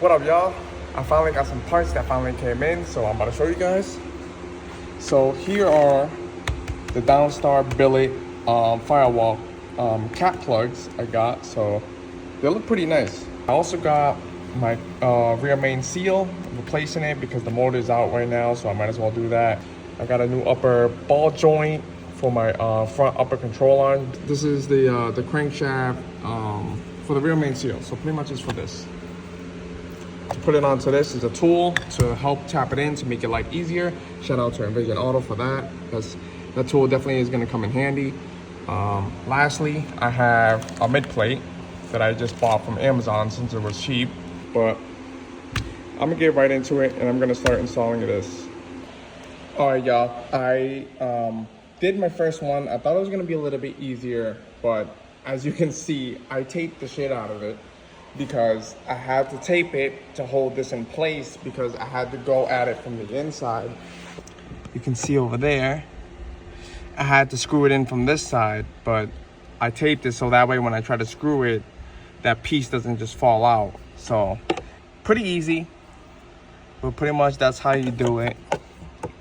What up, y'all? I finally got some parts that finally came in, so I'm about to show you guys. So here are the Downstar billet firewall cap plugs I got. So they look pretty nice. I also got my rear main seal, replacing it because the motor is out right now, so I might as well do that. I got a new upper ball joint for my front upper control arm. This is the crankshaft for the rear main seal, so pretty much it's for this. To put it onto this is a tool to help tap it in to make it life easier. Shout out to Envision Auto for that, because that tool definitely is going to come in handy. Lastly, I have a mid plate that I just bought from Amazon since it was cheap, but I'm gonna get right into it and I'm gonna start installing this. All right, y'all, I did my first one. I thought it was gonna be a little bit easier, but as you can see, I taped the shit out of it because I had to tape it to hold this in place because I had to go at it from the inside. You can see over there, I had to screw it in from this side, but I taped it so that way when I try to screw it, that piece doesn't just fall out. So pretty easy, but pretty much that's how you do it,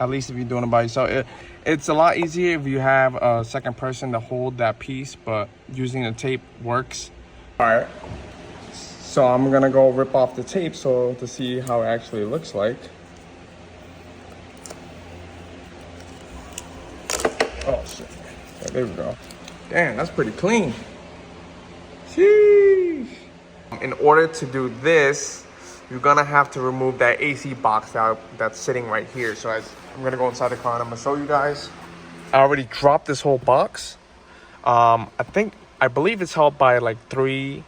at least if you're doing it by yourself. It's a lot easier if you have a second person to hold that piece, but using the tape works. All right, so I'm gonna go rip off the tape to see how it actually looks like. Oh shit, there we go. Damn, that's pretty clean. Sheesh. In order to do this, you're gonna have to remove that AC box that's sitting right here. So I'm gonna go inside the car and I'm gonna show you guys. I already dropped this whole box. I believe it's held by like 3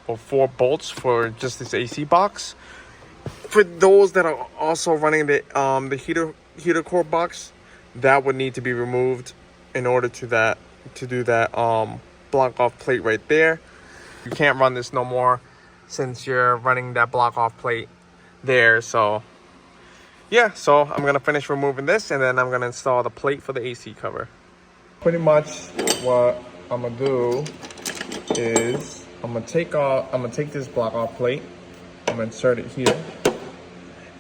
or 4 bolts for just this AC box. For those that are also running the heater core box, that would need to be removed in order to do that block off plate right there. You can't run this no more since you're running that block off plate there. So yeah, so I'm gonna finish removing this and then I'm gonna install the plate for the AC cover. Pretty much what I'm gonna do is I'm gonna take this block off plate, I'm gonna insert it here,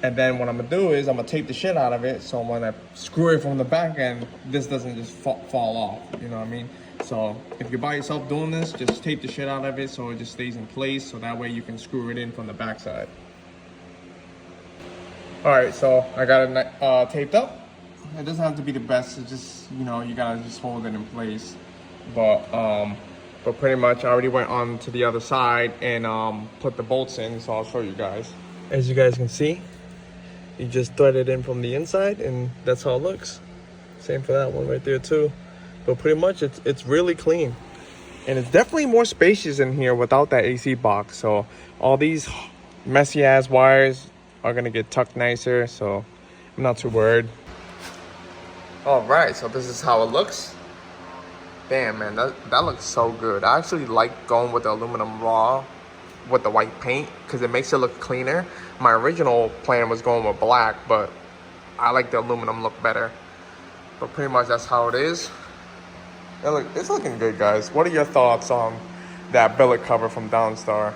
and then what I'm gonna do is I'm gonna tape the shit out of it so when I screw it from the back end, this doesn't just fall off, you know what I mean? So if you're by yourself doing this, just tape the shit out of it so it just stays in place, so that way you can screw it in from the back side. All right, so I got it taped up. It doesn't have to be the best, it's just, you know, you gotta just hold it in place. But pretty much I already went on to the other side and put the bolts in, so I'll show you guys. As you guys can see, you just thread it in from the inside and that's how it looks. Same for that one right there too. But pretty much it's really clean. And it's definitely more spacious in here without that AC box. So all these messy ass wires are gonna get tucked nicer, so I'm not too worried. All right, so this is how it looks. Damn, man, that looks so good. I actually like going with the aluminum raw with the white paint because it makes it look cleaner. My original plan was going with black, but I like the aluminum look better. But pretty much that's how it is. It's looking good, guys. What are your thoughts on that billet cover from Downstar?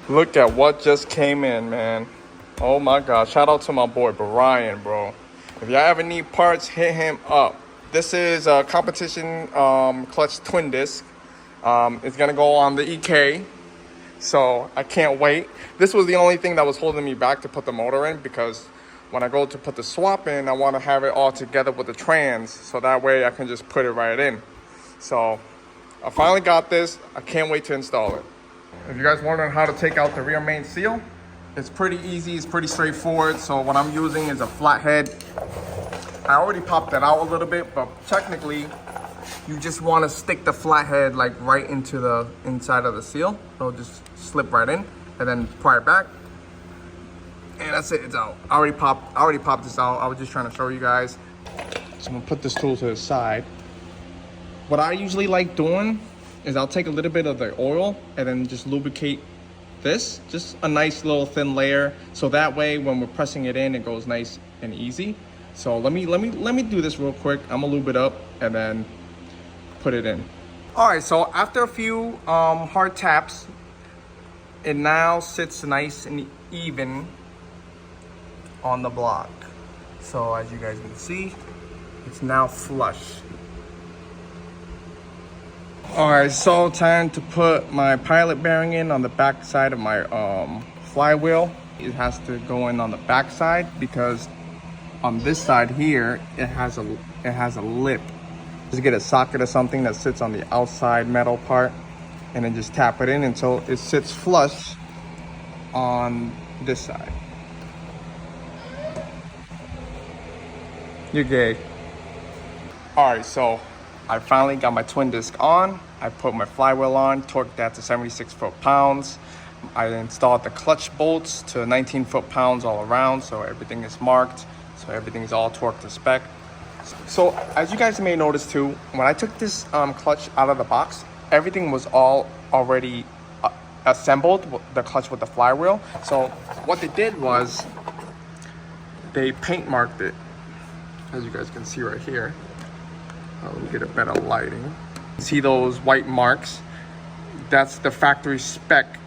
Look at what just came in, man. Oh my God, shout out to my boy Brian, bro. If y'all ever need parts, hit him up. This is a competition clutch twin disc. It's gonna go on the EK, so I can't wait. This was the only thing that was holding me back to put the motor in, because when I go to put the swap in, I want to have it all together with the trans, so that way I can just put it right in. So I finally got this. I can't wait to install it. If you guys wondering how to take out the rear main seal, it's pretty easy, it's pretty straightforward. So what I'm using is a flathead. I already popped that out a little bit, but technically you just want to stick the flathead like right into the inside of the seal. It'll just slip right in and then pry it back. And that's it, it's out. I already popped this out. I was just trying to show you guys. So I'm gonna put this tool to the side. What I usually like doing is I'll take a little bit of the oil and then just lubricate this, just a nice little thin layer, so that way when we're pressing it in, it goes nice and easy. So let me do this real quick. I'm gonna lube it up and then put it in. All right, so after a few hard taps, it now sits nice and even on the block. So as you guys can see, it's now flush. All right, so time to put my pilot bearing in on the back side of my flywheel. It has to go in on the back side because on this side here, it has a lip. Just get a socket or something that sits on the outside metal part, and then just tap it in until it sits flush on this side. You're gay. All right, so I finally got my twin disc on. I put my flywheel on, torqued that to 76 foot-pounds. I installed the clutch bolts to 19 foot-pounds all around, so everything is marked, so everything's all torqued to spec. So as you guys may notice too, when I took this clutch out of the box, everything was all already assembled, the clutch with the flywheel. So what they did was they paint marked it, as you guys can see right here. Let me get a better lighting. See those white marks? That's the factory spec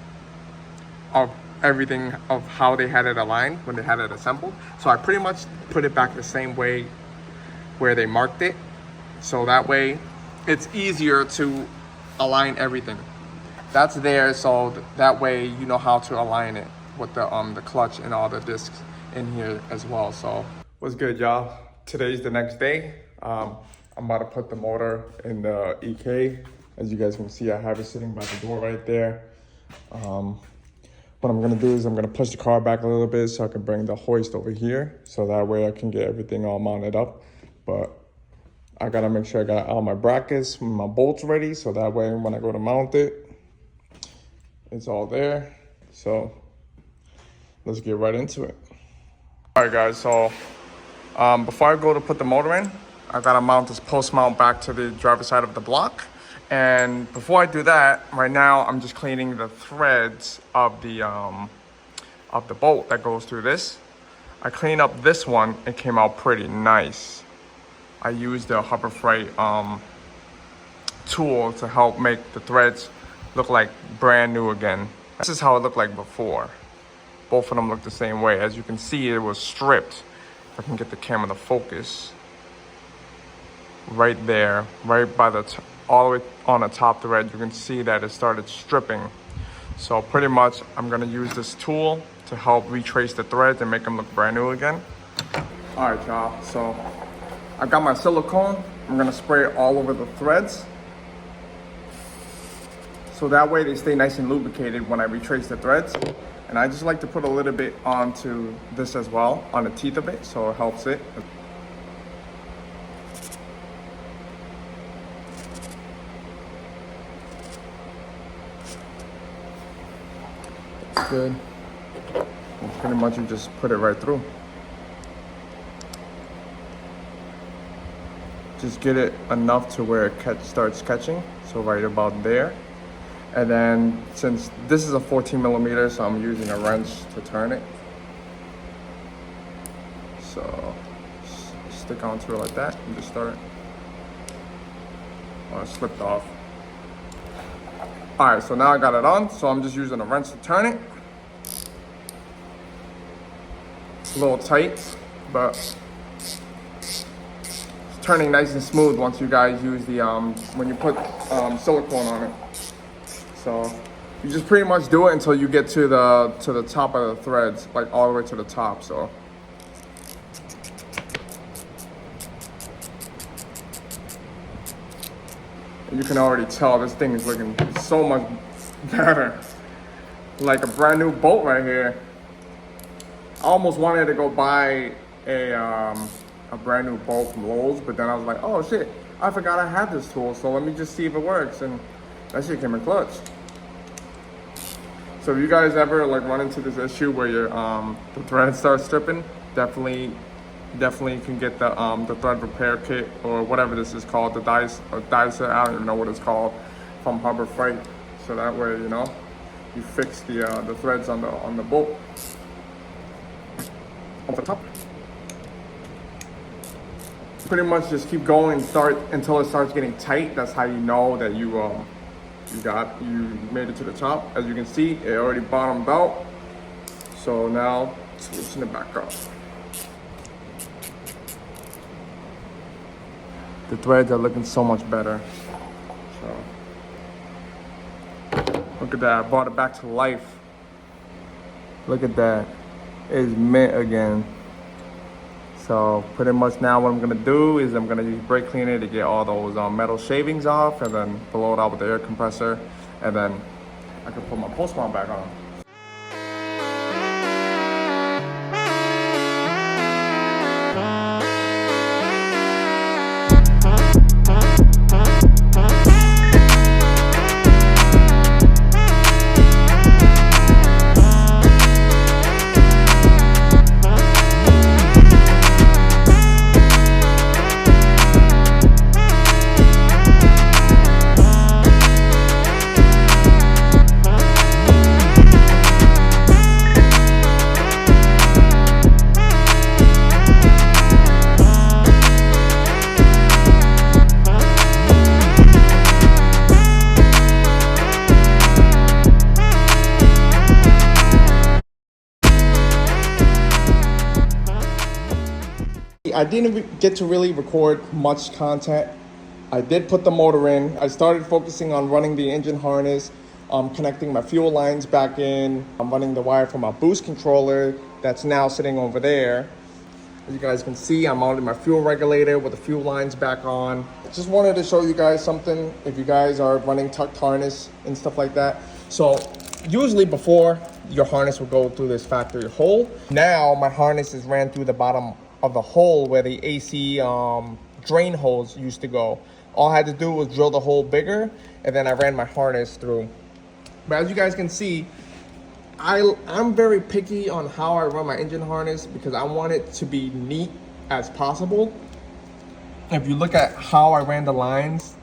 of everything, of how they had it aligned when they had it assembled. So I pretty much put it back the same way where they marked it. So that way it's easier to align everything. That's there, so that way you know how to align it with the clutch and all the discs in here as well. So what's good, y'all? Today's the next day. I'm about to put the motor in the EK. As you guys can see, I have it sitting by the door right there. What I'm gonna do is I'm gonna push the car back a little bit so I can bring the hoist over here, so that way I can get everything all mounted up. But I gotta make sure I got all my brackets, my bolts ready, so that way when I go to mount it, it's all there. So let's get right into it. All right, guys, so before I go to put the motor in, I gotta mount this post mount back to the driver's side of the block. And before I do that, right now I'm just cleaning the threads of the bolt that goes through this. I cleaned up this one, it came out pretty nice. I used the Harbor Freight tool to help make the threads look like brand new again. This is how it looked like before. Both of them look the same way. As you can see, it was stripped. If I can get the camera to focus. Right there, right by all the way on the top thread, you can see that it started stripping. So pretty much I'm gonna use this tool to help retrace the threads and make them look brand new again. All right, y'all, so I got my silicone. I'm gonna spray it all over the threads, so that way they stay nice and lubricated when I retrace the threads. And I just like to put a little bit onto this as well, on the teeth of it, so it helps it. Good. And pretty much you just put it right through. Just get it enough to where it starts catching, so right about there. And then since this is a 14 millimeter, so I'm using a wrench to turn it. So stick onto it like that and just start it. Oh, it slipped off. All right, so now I got it on, so I'm just using a wrench to turn it. It's a little tight, but it's turning nice and smooth once you guys use the, when you put silicone on it. So you just pretty much do it until you get to the top of the threads, like all the way to the top, so. You can already tell this thing is looking so much better. Like a brand new bolt right here. I almost wanted to go buy a brand new bolt from Lowe's, but then I was like, oh shit, I forgot I had this tool, so let me just see if it works. And that shit came in clutch. So if you guys ever like run into this issue where your the thread starts stripping, definitely can get the thread repair kit or whatever this is called, the dicer, I don't even know what it's called, from Harbor Freight. So that way, you know, you fix the threads on the bolt. Off the top. Pretty much just keep going until it starts getting tight. That's how you know that you made it to the top. As you can see, it already bottomed out. So now let's loosen it back up. The threads are looking so much better. So look at that, I brought it back to life. Look at that, it's mint again. So pretty much now what I'm gonna do is I'm gonna use brake cleaner to get all those metal shavings off, and then blow it out with the air compressor, and then I can put my post mount back on. I didn't get to really record much content. I did put the motor in. I started focusing on running the engine harness, connecting my fuel lines back in. I'm running the wire from my boost controller that's now sitting over there. As you guys can see, I'm mounting my fuel regulator with the fuel lines back on. Just wanted to show you guys something if you guys are running tucked harness and stuff like that. So usually before, your harness will go through this factory hole. Now my harness is ran through the bottom of the hole where the AC drain holes used to go. All I had to do was drill the hole bigger, and then I ran my harness through. But as you guys can see, I'm very picky on how I run my engine harness because I want it to be neat as possible. If you look at how I ran the lines,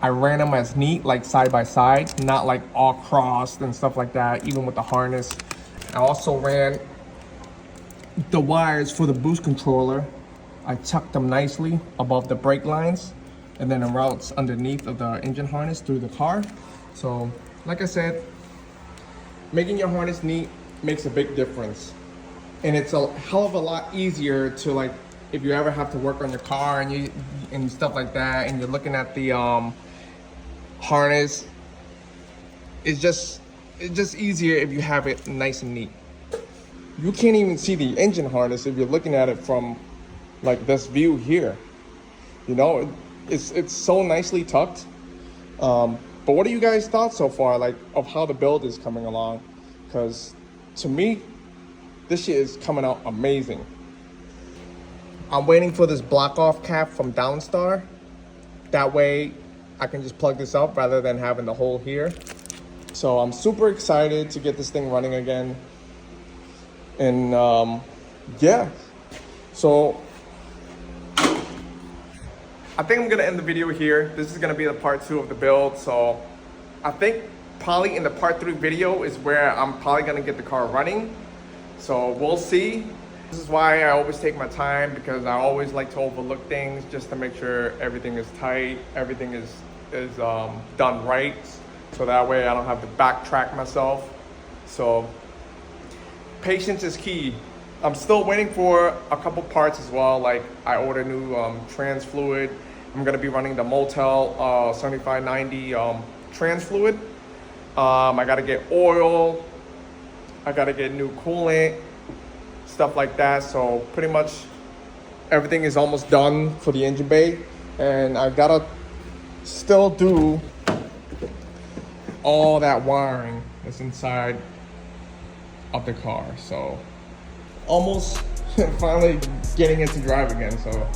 I ran them as neat, like side by side, not like all crossed and stuff like that, even with the harness. I also ran the wires for the boost controller. I tucked them nicely above the brake lines, and then the routes underneath of the engine harness through the car. So like I said, making your harness neat makes a big difference, and it's a hell of a lot easier to, like, if you ever have to work on your car and stuff like that, and you're looking at the harness, it's just easier if you have it nice and neat. You can't even see the engine harness if you're looking at it from like this view here. You know, it's so nicely tucked. But what are you guys' thoughts so far, like, of how the build is coming along? Because to me, this shit is coming out amazing. I'm waiting for this block off cap from Downstar. That way I can just plug this up rather than having the hole here. So I'm super excited to get this thing running again. And yeah, so I think I'm gonna end the video here. This is gonna be the part 2 of the build. So I think probably in the part 3 video is where I'm probably gonna get the car running. So we'll see. This is why I always take my time, because I always like to overlook things just to make sure everything is tight, everything is done right. So that way I don't have to backtrack myself. So patience is key. I'm still waiting for a couple parts as well. Like, I ordered new trans fluid. I'm gonna be running the Motel 7590 trans fluid. I gotta get oil. I gotta get new coolant, stuff like that. So pretty much everything is almost done for the engine bay, and I gotta still do all that wiring that's inside of the car. So almost finally getting it to drive again. So,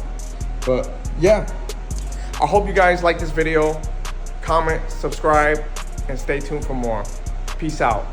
but yeah, I hope you guys like this video. Comment, subscribe, and stay tuned for more. Peace out.